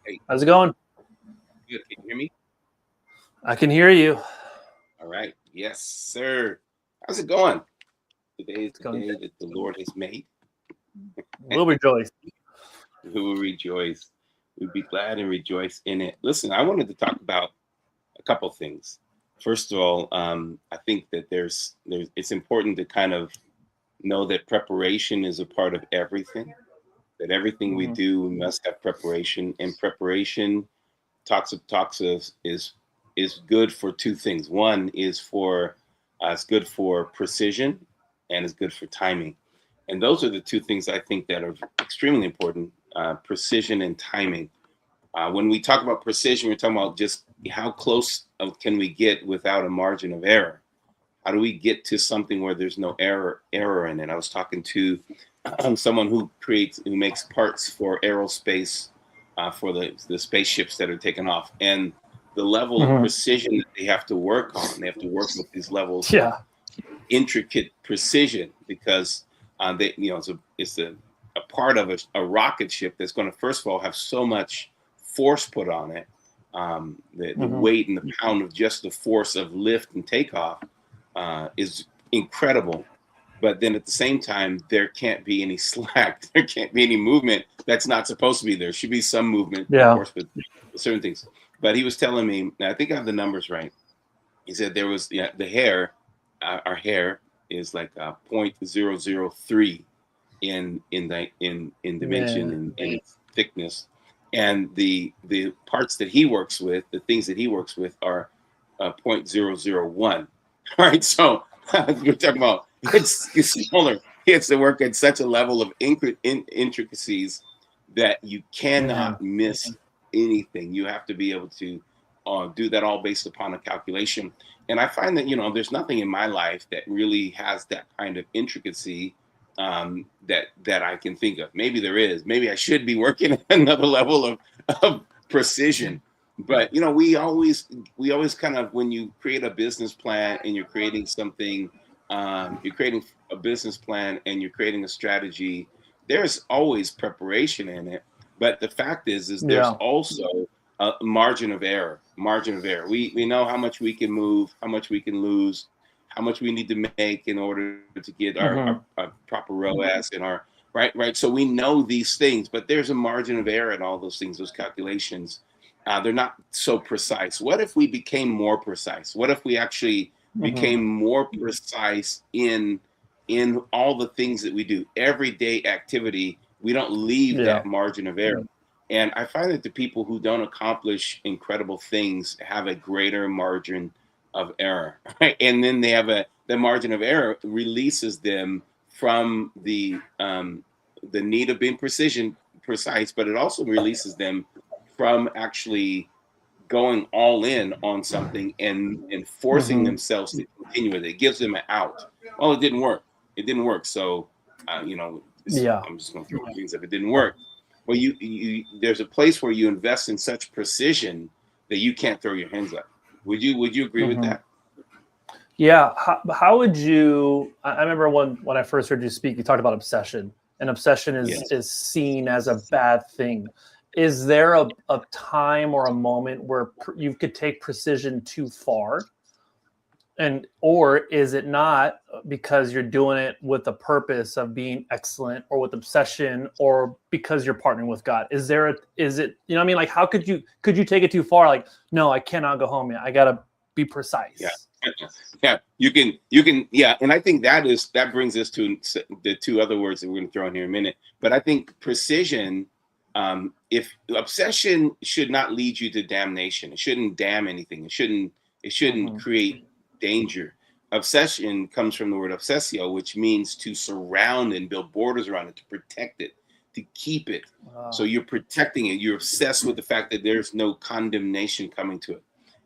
Hey, How's it going? good. Can you hear me? I can hear you. All right. Yes, sir. How's it going? Today is It's the going day good. that the Lord has made. We'll rejoice. We will rejoice. We'll be glad and rejoice in it. Listen, I wanted to talk about a couple things. First of all, I think that there's it's important to kind of know that preparation is a part of everything. That everything we Hmm. do, we must have preparation, and preparation talks of is good for two things. One is for it's good for precision, and it's good for timing, and those are the two things I think that are extremely important: precision and timing. When we talk about precision, we're talking about just how close can we get without a margin of error. How do we get to something where there's no error in it? I was talking to someone who makes parts for aerospace, for the spaceships that are taken off, and the level of Hmm. precision that they have to work on. They have to work with these levels of Yeah. intricate precision because they it's a part of a rocket ship that's going to first of all have so much force put on it. The Hmm. weight and the pound of just the force of lift and takeoff is incredible. But then at the same time, there can't be any slack. There can't be any movement that's not supposed to be there. Should be some movement, of Yeah. course, with certain things. But he was telling me, I think I have the numbers right. He said there was the hair, our hair is like 0.003 in dimension Man. and its thickness, and the parts that he works with, the things that he works with, are 0.001. All right, so we're talking about it's smaller. He has to work at such a level of intricacies that you cannot Man. miss anything. You have to be able to do that all based upon a calculation. And I find that there's nothing in my life that really has that kind of intricacy that I can think of. Maybe there is. Maybe I should be working at another level of precision. But we always kind of, when you create a business plan and you're creating something, you're creating a business plan and you're creating a strategy. There's always preparation in it. But the fact is there's Yeah. also a margin of error. Margin of error. We know how much we can move, how much we can lose, how much we need to make in order to get our Hmm. proper ROAS and our right. So we know these things, but there's a margin of error in all those things, those calculations. They're not so precise. What if we became more precise? What if we actually Hmm. became more precise in all the things that we do, everyday activity? We don't leave Yeah. that margin of error. And I find that the people who don't accomplish incredible things have a greater margin of error, right? And then they have the margin of error releases them from the need of being precise, but it also releases them from actually going all in on something and forcing Hmm. themselves to continue with it. It gives them an out. Well, it didn't work. It didn't work. So, Yeah. I'm just going to throw things if it didn't work. Well, there's a place where you invest in such precision that you can't throw your hands up. Would you agree with Hmm. that? Yeah. How would you? I remember when I first heard you speak, you talked about obsession, and obsession is Yes. is seen as a bad thing. Is there a time or a moment where you could take precision too far? And or is it not because you're doing it with the purpose of being excellent or with obsession or because you're partnering with God? Is it, you know what I mean? Like how could you take it too far? Like, no, I cannot go home yet. I gotta be Yeah. precise. Yeah, you can, yeah, and I think that brings us to the two other words that we're going to throw in here in a minute. But I think precision, if obsession should not lead you to damnation, it shouldn't damn anything. It shouldn't Hmm. create danger. Obsession comes from the word obsessio, which means to surround and build borders around it, to protect it, to keep it. So Wow. you're protecting it. You're obsessed with the fact that there's no condemnation coming to it.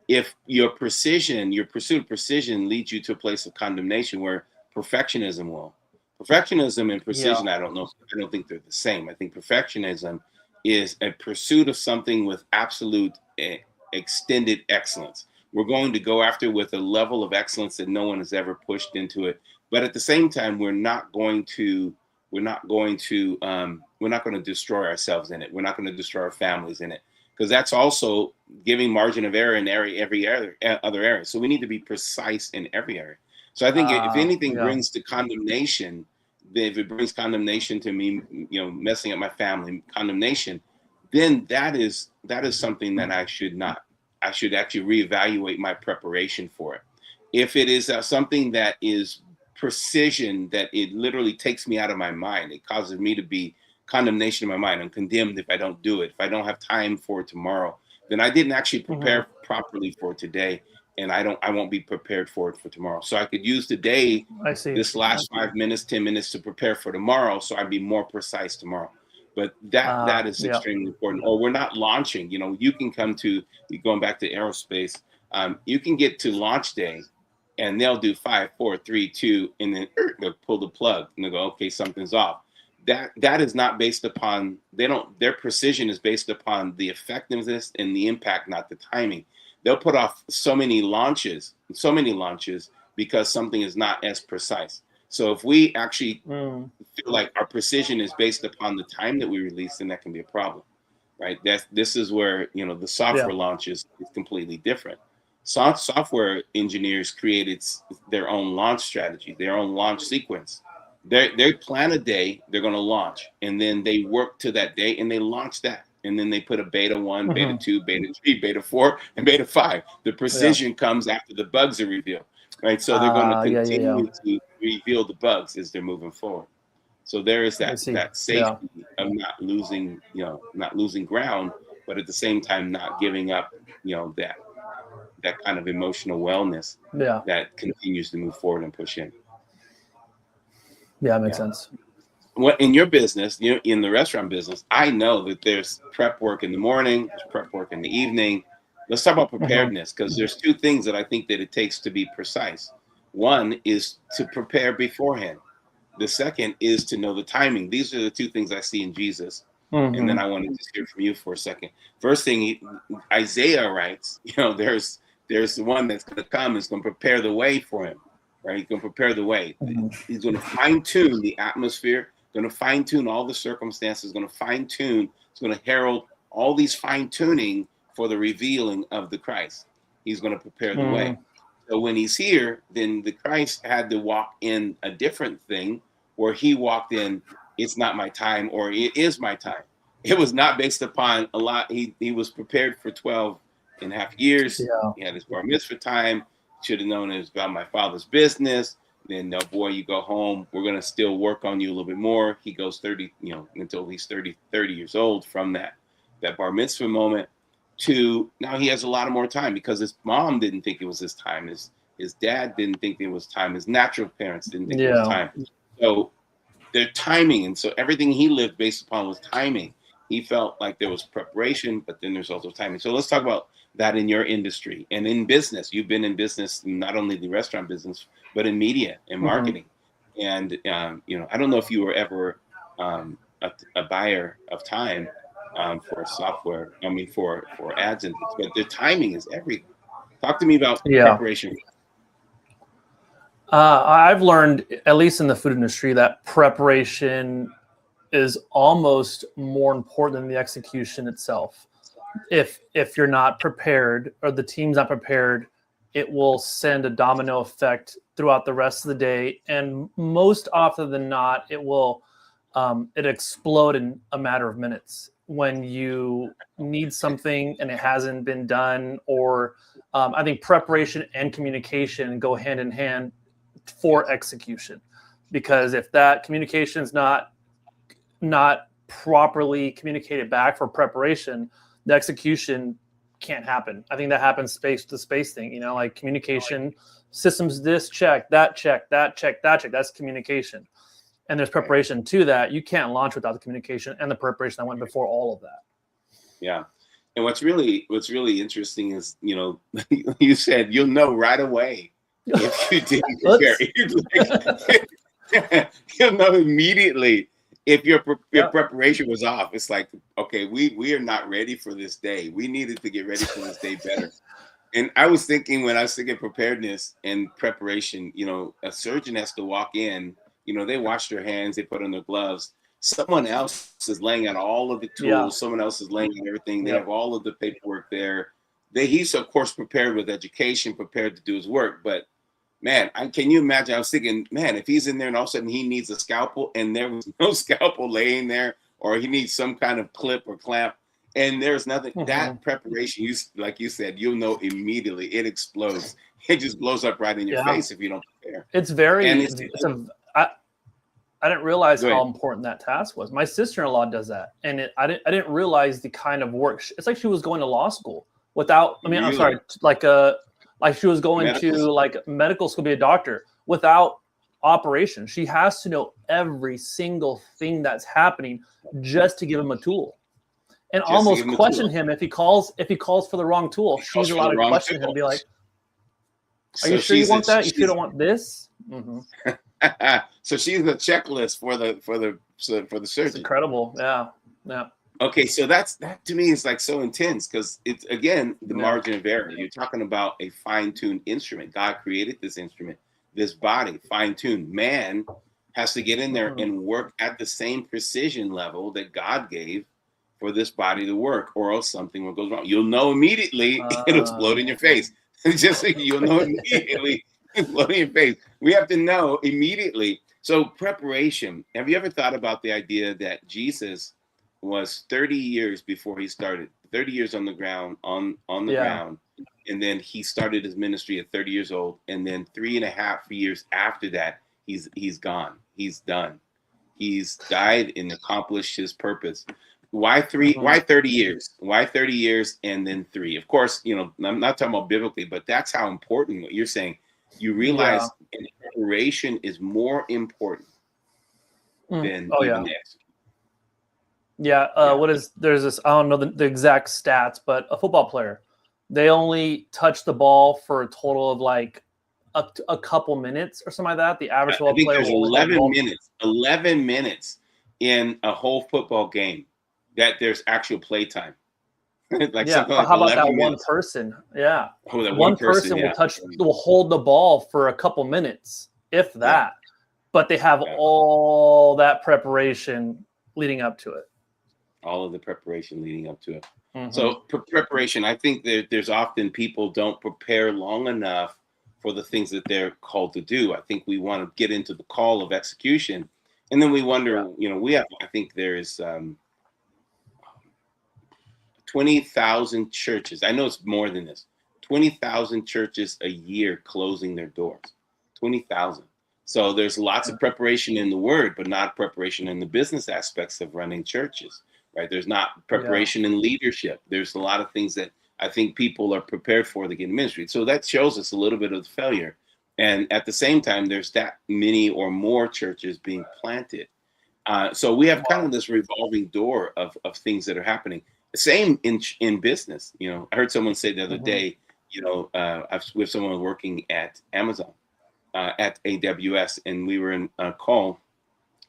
If your pursuit of precision leads you to a place of condemnation where perfectionism will. Perfectionism and Yeah. precision, I don't think they're the same. I think perfectionism is a pursuit of something with absolute extended excellence. We're going to go after with a level of excellence that no one has ever pushed into it. But at the same time, we're not going to destroy ourselves in it. We're not going to destroy our families in it, because that's also giving margin of error in every other area. So we need to be precise in every area. So I think if anything brings to condemnation, if it brings condemnation to me, messing up my family, condemnation, then that is something that I should actually reevaluate my preparation for it. If it is something that is precision, that it literally takes me out of my mind, it causes me to be condemnation in my mind. I'm condemned if I don't do it. If I don't have time for it tomorrow, then I didn't actually prepare properly for today, and I won't be prepared for it for tomorrow. So I could use today, this last 5 minutes, 10 minutes to prepare for tomorrow, so I'd be more precise tomorrow. But that is extremely important. Or we're not launching. You can come to, going back to aerospace, you can get to launch day, and they'll do 5, 4, 3, 2, and then they'll pull the plug and they'll go, okay, something's off. That is not based upon, their precision is based upon the effectiveness and the impact, not the timing. They'll put off so many launches because something is not as precise. So if we actually feel like our precision is based upon the time that we release, then that can be a problem, right? This is where, the software launches is completely different. Software engineers created their own launch strategy, their own launch sequence. They plan a day they're going to launch, and then they work to that day and they launch that. And then they put a beta 1, beta 2, beta 3, beta 4, and beta 5. The precision comes after the bugs are revealed, right? So they're going to continue to reveal the bugs as they're moving forward. So there is that safety of not losing ground, but at the same time not giving up, that kind of emotional wellness that continues to move forward and push in. Yeah, it makes sense. In your business, in the restaurant business, I know that there's prep work in the morning, there's prep work in the evening. Let's talk about preparedness, because there's two things that I think that it takes to be precise. One is to prepare beforehand. The second is to know the timing. These are the two things I see in Jesus. And then I want to just hear from you for a second. First thing, Isaiah writes, there's the one that's going to come, is going to prepare the way for him, right? He's going to prepare the way. He's going to fine tune the atmosphere, going to fine tune all the circumstances, going to fine tune. It's going to herald all these fine tuning for the revealing of the Christ. He's going to prepare the way. So when he's here, then the Christ had to walk in a different thing, where he walked in, it's not my time, or it is my time. It was not based upon a lot. He was prepared for 12 and a half years. He had his bar mitzvah time. Should have known it was about my father's business. Then, no, boy, you go home. We're going to still work on you a little bit more. He goes 30, until he's 30 years old from that bar mitzvah moment to now he has a lot of more time, because his mom didn't think it was his time. His dad didn't think it was time. His natural parents didn't think it was time. So their timing. And so everything he lived based upon was timing. He felt like there was preparation, but then there's also timing. So let's talk about that in your industry and in business. You've been in business, not only the restaurant business, but in media and marketing. And, I don't know if you were ever a buyer of time for software, for ads and things, but the timing is everything. Talk to me about preparation. I've learned, at least in the food industry, that preparation is almost more important than the execution itself. If you're not prepared, or the team's not prepared, it will send a domino effect throughout the rest of the day. And most often than not, it will it explode in a matter of minutes when you need something and it hasn't been done. Or I think preparation and communication go hand in hand for execution, because if that communication is not properly communicated back for preparation, the execution can't happen. I think that happens space to space thing, like communication systems, this check, that check, that check, that check, that's communication. And there's preparation to that. You can't launch without the communication and the preparation that went before all of that. Yeah. And what's really interesting is, you said you'll know right away if you didn't prepare. You'll know immediately if your preparation was off. It's like, okay, we are not ready for this day. We needed to get ready for this day better. And I was thinking, when I was thinking preparedness and preparation, a surgeon has to walk in, they wash their hands, they put on their gloves. someone else is laying out all of the tools. Yeah. Someone else is laying out everything. They Yep. have all of the paperwork there. He's of course prepared with education, prepared to do his work. But man, can you imagine? I was thinking, man, if he's in there and all of a sudden he needs a scalpel and there was no scalpel laying there, or he needs some kind of clip or clamp, and there's nothing. That preparation, like you said, you'll know immediately. It explodes. It just blows up right in your face if you don't prepare. It's very. And I didn't realize how important that task was. My sister-in-law does that, and I didn't realize the kind of work. It's like she was going to law school without. I mean, really? I'm sorry, like she was going to like medical school to be a doctor without operation. She has to know every single thing that's happening just to give him a tool, and just almost question him if he calls for the wrong tool. She's allowed to question him and be like, "Are you sure you want that? You sure don't want this?" Mm-hmm. So she's the checklist for the surgeon. It's incredible. Yeah. Okay, so that to me is like so intense because it's again the margin of error. You're talking about a fine-tuned instrument. God created this instrument, this body, fine-tuned. Man has to get in there and work at the same precision level that God gave for this body to work, or else something will go wrong. You'll know immediately. It'll explode in your face. Just like you'll know immediately. Explode in your face. We have to know immediately. So preparation. Have you ever thought about the idea that Jesus was 30 years before he started, 30 years on the ground, on the ground, and then he started his ministry at 30 years old, and then 3.5 years after that, he's gone. He's done. He's died and accomplished his purpose. Why 3? Why 30 years? Why 30 years and then 3? Of course, I'm not talking about biblically, but that's how important what you're saying. You realize preparation is more important than even the execution. There's this, I don't know the exact stats, but a football player, they only touch the ball for a total of like a couple minutes or something like that. The average football player there's 11 minutes in a whole football game that there's actual play time. Like how about that one person? Yeah. One person will hold the ball for a couple minutes, if that. But they have all that preparation leading up to it. All of the preparation leading up to it. So preparation, I think there's often people don't prepare long enough for the things that they're called to do. I think we want to get into the call of execution, and then we wonder, I think there is 20,000 churches. I know it's more than this. 20,000 churches a year closing their doors. 20,000. So there's lots of preparation in the word, but not preparation in the business aspects of running churches, right? There's not preparation in leadership. There's a lot of things that I think people are prepared for to get in ministry. So that shows us a little bit of the failure. And at the same time, there's that many or more churches being planted. So we have kind of this revolving door of things that are happening. Same in business. I heard someone say the other day, with someone working at Amazon, at AWS, and we were in a call,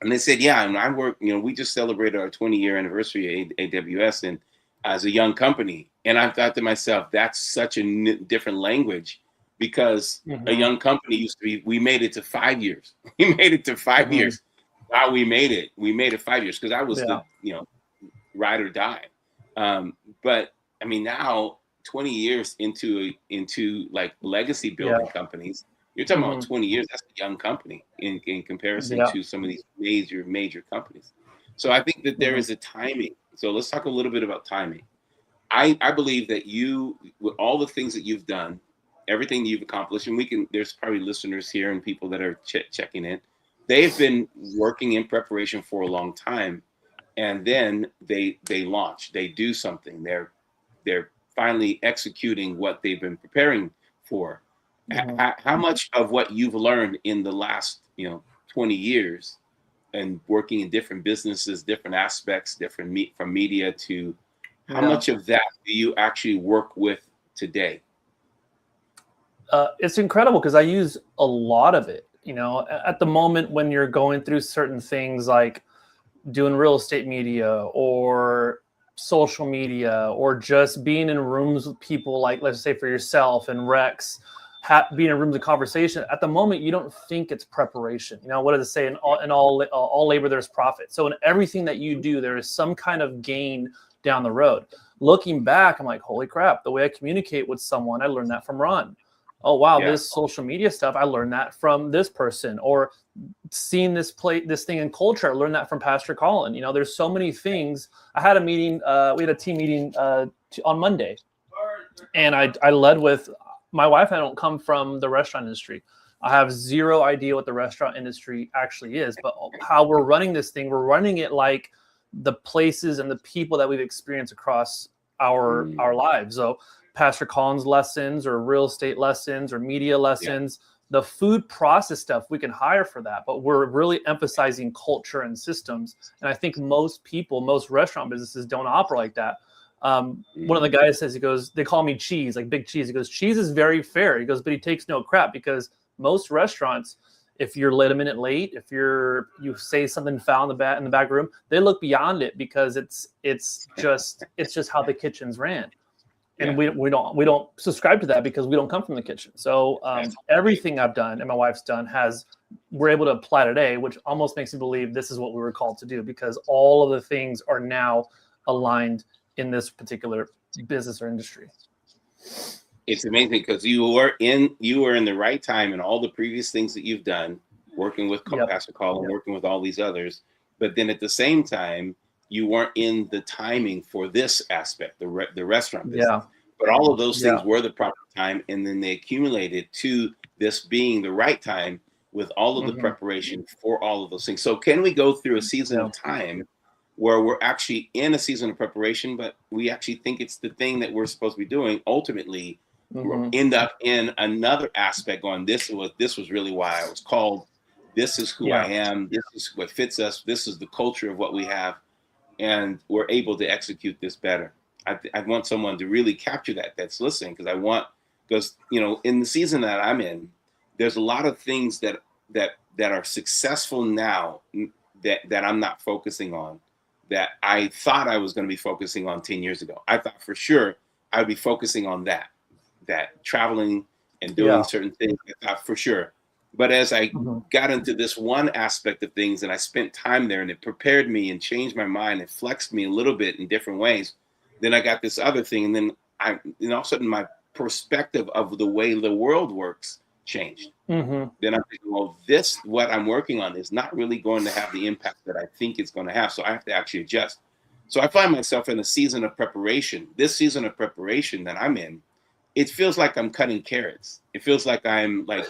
and they said, and I work, we just celebrated our 20-year anniversary at AWS, and as a young company. And I thought to myself, that's such a different language, because a young company used to be, we made it to 5 years. We made it to 5 years. Wow, we made it 5 years, because I was the, ride or die. But I mean, now 20 years into like legacy building companies, you're talking about 20 years. That's a young company in comparison to some of these major companies. So I think that there is a timing. So let's talk a little bit about timing. I believe that you, with all the things that you've done, everything that you've accomplished, and there's probably listeners here and people that are checking in, they've been working in preparation for a long time. And then they launch, they do something. They're finally executing what they've been preparing for. How much of what you've learned in the last 20 years and working in different businesses, different aspects, from media to how much of that do you actually work with today? It's incredible because I use a lot of it. At the moment when you're going through certain things like doing real estate media or social media or just being in rooms with people like, let's say for yourself and Rex, being in rooms of conversation. At the moment, you don't think it's preparation. You know, what does it say? In all labor, there's profit. So in everything that you do, there is some kind of gain down the road. Looking back, I'm like, holy crap, the way I communicate with someone, I learned that from Ron. Oh, wow, this social media stuff, I learned that from this person. Or seeing this thing in culture, I learned that from Pastor Colin. You know, there's so many things. I had a meeting, we had a team meeting on Monday. And I led with my wife. I don't come from the restaurant industry. I have zero idea what the restaurant industry actually is, but how we're running this thing, we're running it like the places and the people that we've experienced across our lives. So Pastor Colin's lessons or real estate lessons or media lessons, the food process stuff, we can hire for that, but we're really emphasizing culture and systems. And I think most restaurant businesses don't operate like that. One of the guys says, he goes, they call me Cheese, like Big Cheese. He goes, Cheese is very fair. He goes, but he takes no crap, because most restaurants, if you're a minute late, if you say something foul in the back room, they look beyond it, because it's just how the kitchen's ran. And we don't subscribe to that, because we don't come from the kitchen. So everything I've done and my wife's done we're able to apply today, which almost makes me believe this is what we were called to do, because all of the things are now aligned in this particular business or industry. It's amazing, because you were in the right time, and all the previous things that you've done, working with Pastor Colin, working with all these others, but then at the same time, you weren't in the timing for this aspect, the restaurant business. But all of those things were the proper time, and then they accumulated to this being the right time with all of the preparation for all of those things. So can we go through a season of time where we're actually in a season of preparation, but we actually think it's the thing that we're supposed to be doing? Ultimately, we'll end up in another aspect going, this was really why I was called. This is who I am. This is what fits us. This is the culture of what we have. And we're able to execute this better. I want someone to really capture that's listening, because in the season that I'm in, there's a lot of things that are successful now that I'm not focusing on, that I thought I was going to be focusing on 10 years ago. I thought for sure I'd be focusing on that traveling and doing certain things. I thought for sure. But as I got into this one aspect of things, and I spent time there, and it prepared me and changed my mind and flexed me a little bit in different ways, then I got this other thing. And then all of a sudden my perspective of the way the world works changed. Then I'm thinking, well, what I'm working on is not really going to have the impact that I think it's going to have. So I have to actually adjust. So I find myself in a season of preparation. This season of preparation that I'm in, it feels like I'm cutting carrots. It feels like I'm like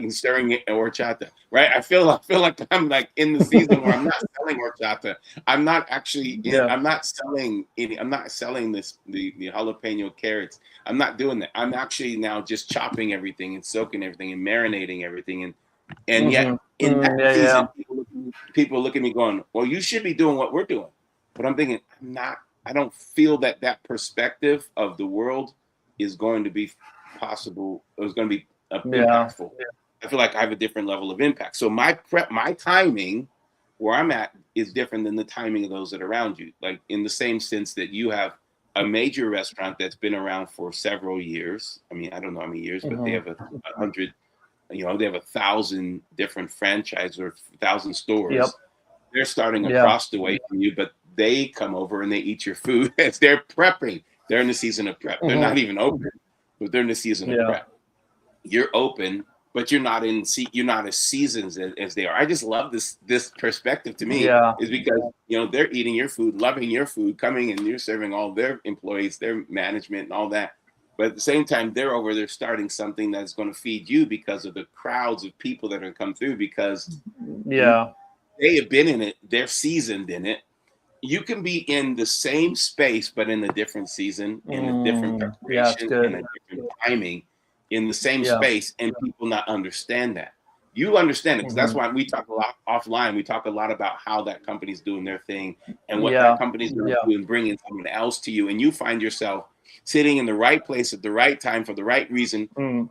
stirring horchata, right? I feel like I'm like in the season where I'm not selling horchata. I'm not actually. I'm not selling any. I'm not selling the jalapeno carrots. I'm not doing that. I'm actually now just chopping everything and soaking everything and marinating everything, and yet in that season, people look at me going, "Well, you should be doing what we're doing," but I'm thinking, I'm not. I don't feel that perspective of the world is going to be possible. It was going to be impactful. I feel like I have a different level of impact. So my timing where I'm at is different than the timing of those that are around you. Like in the same sense that you have a major restaurant that's been around for several years. I mean, I don't know how many years, but they have 100, they have 1,000 different franchises or 1,000 stores. They're starting across the way from you, but they come over and they eat your food as they're prepping. They're in the season of prep. They're not even open, but they're in the season of prep. You're open, but you're not as seasoned as they are. I just love this perspective to me is because they're eating your food, loving your food, coming and you're serving all their employees, their management and all that. But at the same time, they're starting something that's going to feed you because of the crowds of people that are going to come through, because they have been in it, they're seasoned in it. You can be in the same space, but in a different season, in a different preparation, in a different timing, in the same space, and people not understand that. You understand it, because that's why we talk a lot offline. We talk a lot about how that company's doing their thing and what that company's going to do and bringing someone else to you. And you find yourself sitting in the right place at the right time for the right reason, in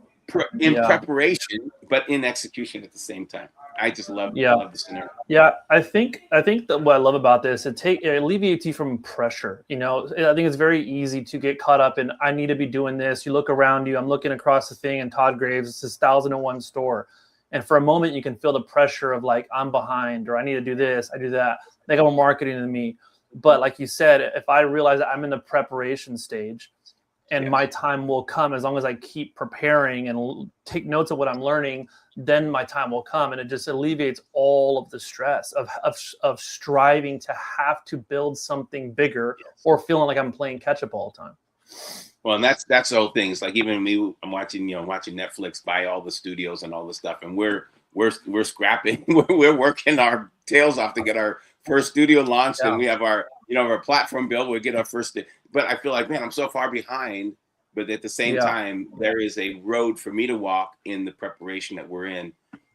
preparation, but in execution at the same time. I just love Yeah. love the scenario. Yeah, I think that what I love about this, it alleviates you from pressure. You know, I think it's very easy to get caught up in I need to be doing this. You look around you, I'm looking across the thing, and Todd Graves, it's this 1,001 store, and for a moment you can feel the pressure of like I'm behind or I need to do this, I do that. They got more marketing than me, but like you said, if I realize that I'm in the preparation stage, and Yes. my time will come as long as I keep preparing and take notes of what I'm learning, then my time will come. And it just alleviates all of the stress of striving to have to build something bigger or feeling like I'm playing catch up all the time. Well, and that's the whole thing. It's like even me, I'm watching Netflix buy all the studios and all the stuff, and we're scrapping, we're working our tails off to get our first studio launched, and we have our our platform built. We get our first, but I feel like, man, I'm so far behind. But at the same time, there is a road for me to walk in the preparation that we're in.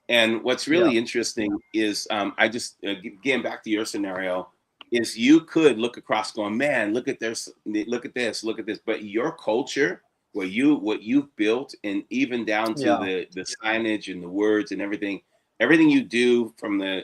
And what's really interesting is I just getting back to your scenario. Is you could look across going, man, look at this, look at this, look at this. But your culture, what you've built, and even down to the signage and the words and everything you do from the,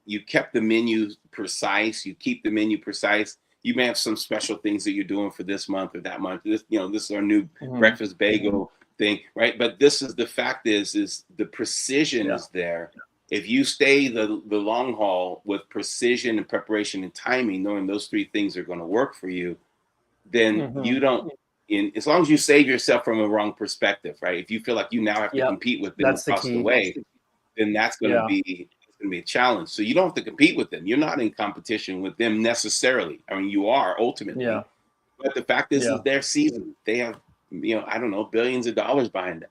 you kept the menu precise, you keep the menu precise. You may have some special things that you're doing for this month or that month. This, this is our new breakfast bagel thing, right? But this is the fact is the precision is there. If you stay the long haul with precision and preparation and timing, knowing those three things are going to work for you, then you don't, as long as you save yourself from a wrong perspective, right? If you feel like you now have to compete with them across the way, then that's going to be a challenge. So you don't have to compete with them. You're not in competition with them necessarily. I mean, you are ultimately, but the fact is their season. They have, I don't know, billions of dollars behind them.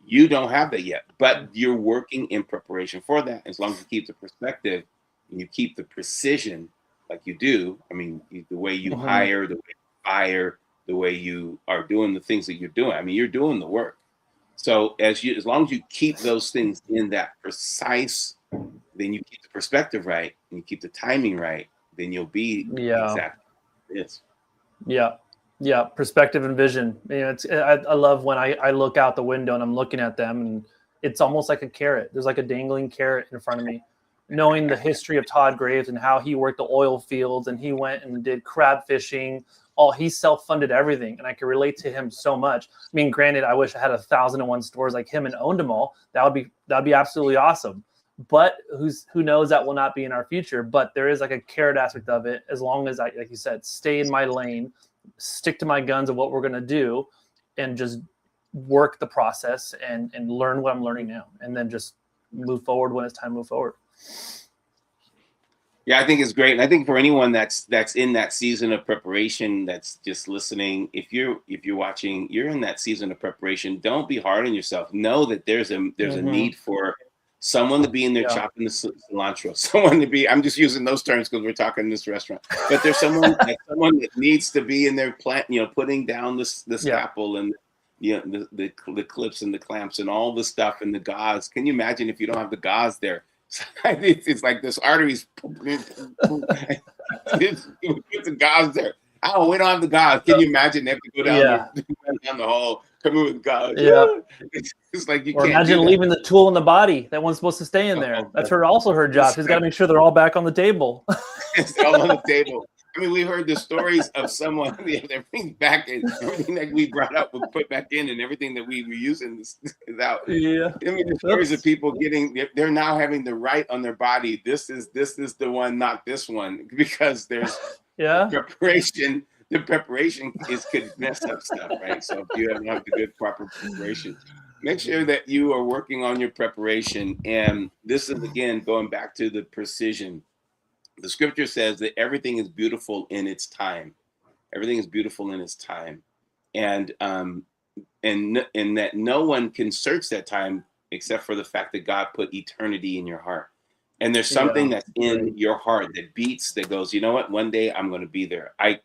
You don't have that yet, but you're working in preparation for that. As long as you keep the perspective and you keep the precision like you do. I mean, the way you hire, the way you fire, the way you are doing the things that you're doing. I mean, you're doing the work. So as long as you keep those things in that precise, then you keep the perspective right and you keep the timing right, then you'll be exactly this. Yeah, perspective and vision. I love when I look out the window and I'm looking at them, and it's almost like a carrot. There's like a dangling carrot in front of me. Knowing the history of Todd Graves and how he worked the oil fields and he went and did crab fishing. He self-funded everything, and I can relate to him so much. I mean, granted, I wish I had 1,001 stores like him and owned them all. That'd be absolutely awesome. But who knows, that will not be in our future. But there is like a carrot aspect of it, as long as I, like you said, stay in my lane, stick to my guns of what we're going to do, and just work the process and learn what I'm learning now, and then just move forward when it's time to move forward. Yeah, I think it's great. And I think for anyone that's in that season of preparation, that's just listening, if you're watching, you're in that season of preparation, don't be hard on yourself. Know that there's a need for someone to be in there chopping the cilantro, someone to be, I'm just using those terms because we're talking in this restaurant, but there's someone that needs to be in there putting down the scalpel and the clips and the clamps and all the stuff and the gauze. Can you imagine if you don't have the gauze there? It's like this arteries. It's the gauze there. Oh, we don't have the gauze. Can you imagine they have to go down down the hall, come in with gauze? Yeah, it's like you can't. Imagine leaving the tool in the body. That one's supposed to stay in there. That's also her job. She's got to make sure they're all back on the table. It's all on the table. I mean, we heard the stories of someone, everything back in, everything that we brought up was put back in, and everything that we were using is out. Yeah. I mean, the stories of people they're now having the right on their body. This is the one, not this one, because there's preparation. The preparation could mess up stuff, right? So if you don't have the good proper preparation, make sure that you are working on your preparation. And this is, again, going back to the precision. The scripture says that everything is beautiful in its time. Everything is beautiful in its time. And that no one can search that time except for the fact that God put eternity in your heart. And there's something that's in your heart that beats, that goes, you know what, one day I'm going to be there. I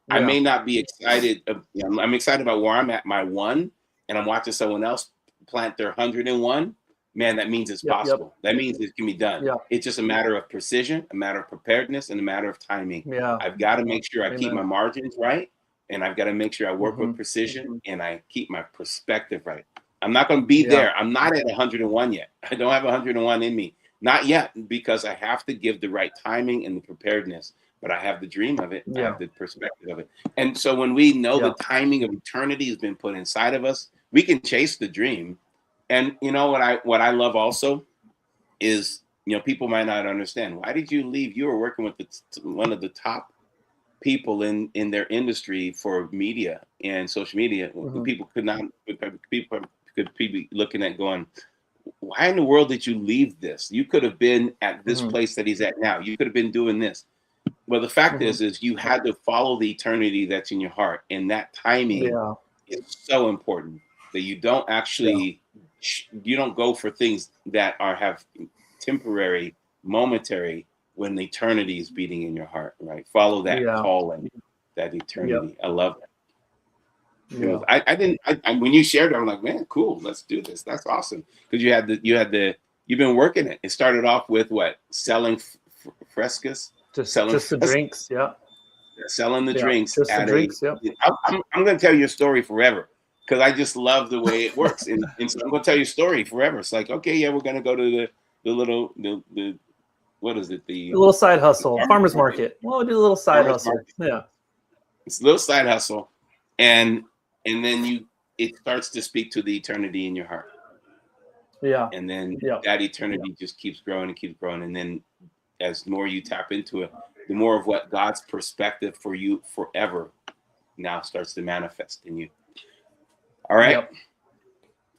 may not be excited. I'm excited about where I'm at, my one, and I'm watching someone else plant their 101. Man, that means it's possible. That means it can be done. It's just a matter of precision, a matter of preparedness, and a matter of timing. I've got to make sure I keep my margins right, and I've got to make sure I work with precision, and I keep my perspective right. I'm not going to be Yeah. there. I'm not at 101 yet. I don't have 101 in me. Not yet, because I have to give the right timing and the preparedness. But I have the dream of it. I Yeah. have the perspective of it. And so when we know Yeah. the timing of eternity has been put inside of us, we can chase the dream. And you know what I love also is, people might not understand. Why did you leave? You were working with one of the top people in their industry for media and social media. Mhm. People could be looking at going, why in the world did you leave this? You could have been at this Mhm. place that he's at now. You could have been doing this. Well, the fact Mhm. is you had to follow the eternity that's in your heart, and that timing Yeah. is so important that you don't actually you don't go for things that have temporary, momentary, when the eternity is beating in your heart. Right? Follow that Yeah. calling, that eternity. I love that. Yeah. When you shared it, I'm like, man, cool, let's do this. That's awesome. Because you've been working it. It started off with what? Selling frescas, Just the frescas, drinks. Yeah. selling the Yeah. drinks Just the at drinks. Yeah. I'm going to tell your story forever, because I just love the way it works. And so I'm going to tell your story forever. It's like, okay, yeah, we're going to go to the little, the what is it? A little side hustle, farmer's market. Well, we'll do a little side Farmer's hustle. market. Yeah. It's a little side hustle. And then it starts to speak to the eternity in your heart. Yeah. And then Yeah. that eternity just keeps growing and keeps growing. And then as more you tap into it, the more of what God's perspective for you forever now starts to manifest in you. All right. Yep.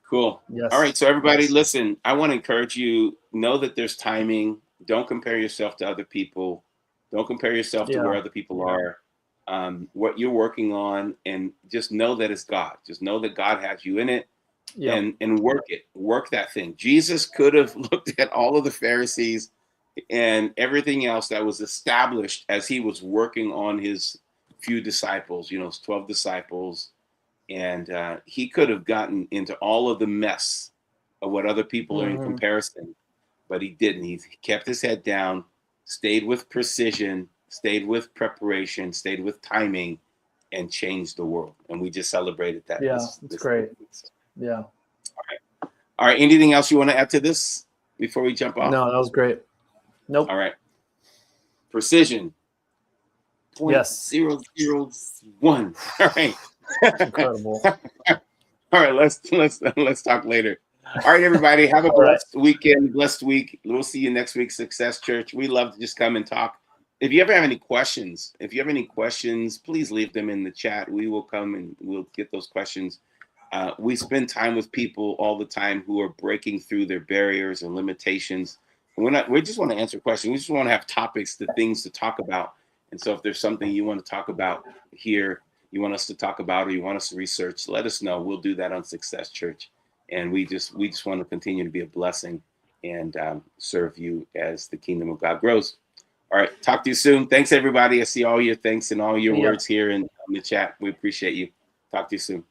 Cool. Yes. All right. So everybody, Yes. listen, I want to encourage you, know that there's timing. Don't compare yourself to other people. Don't compare yourself to where other people are. What you're working on, and just know that it's God. Just know that God has you in it. Yep. And work that thing. Jesus could have looked at all of the Pharisees and everything else that was established as he was working on his few disciples, his 12 disciples. And he could have gotten into all of the mess of what other people are in comparison, but he didn't. He kept his head down, stayed with precision, stayed with preparation, stayed with timing, and changed the world. And we just celebrated that. Yeah, it's great. Yeah. All right. Anything else you want to add to this before we jump off? No, that was great. Nope. All right. Precision. Yes. 0.001. All right. Incredible. All right. Let's talk later. All right, everybody. Have a blessed weekend, blessed week. We'll see you next week, Success Church. We love to just come and talk. If you ever have any questions, please leave them in the chat. We will come and we'll get those questions. We spend time with people all the time who are breaking through their barriers and limitations. We just want to answer questions. We just want to have topics, the things to talk about. And so if there's something you want to talk about here, you want us to talk about, or you want us to research, let us know. We'll do that on Success Church. And we just want to continue to be a blessing and serve you as the kingdom of God grows. All right. Talk to you soon. Thanks, everybody. I see all your thanks and all your words here in the chat. We appreciate you. Talk to you soon.